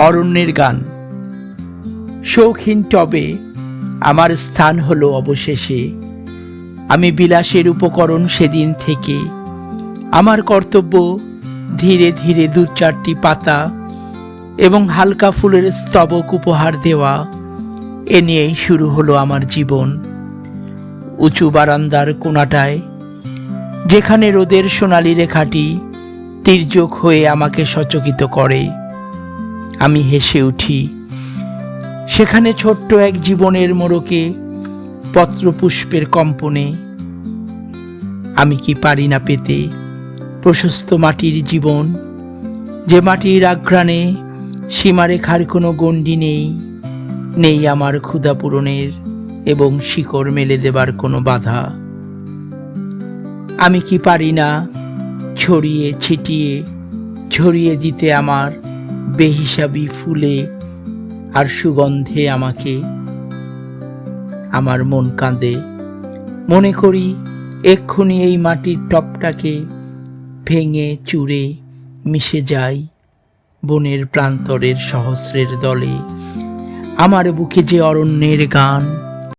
অরণ্যের গান। শৌখিন টবে আমার স্থান হলো অবশেষে। আমি বিলাসের উপকরণ সেদিন থেকে। আমার কর্তব্য ধীরে ধীরে দু চারটি পাতা এবং হালকা ফুলের স্তবক উপহার দেওয়া। এ নিয়েই শুরু হলো আমার জীবন। উঁচু বারান্দার কোণাটায়, যেখানে রোদের সোনালি রেখাটি তির্যক হয়ে আমাকে সচকিত করে, আমি হেসে উঠি। সেখানে ছোট্ট এক জীবনের মোড়কে পত্রপুষ্পের কম্পনে। আমি কি পারি না পেতে প্রশস্ত মাটির জীবন, যে মাটির আঘ্রাণে সীমারেখার কোনো গণ্ডি নেই, নেই আমার ক্ষুধা পূরণের এবং শিকড় মেলে দেবার কোনো বাধা। আমি কি পারি না ছড়িয়ে ছিটিয়ে ঝরিয়ে দিতে আমার বেহিসাবি ফুলে আর সুগন্ধে আমাকে। আমার মন কাঁদে, মনে করি এক্ষুনি এই মাটির টপটাকে ভেঙে চুরে মিশে যাই বনের প্রান্তরের সহস্রের দলে। আমার বুকে যে অরণ্যের গান,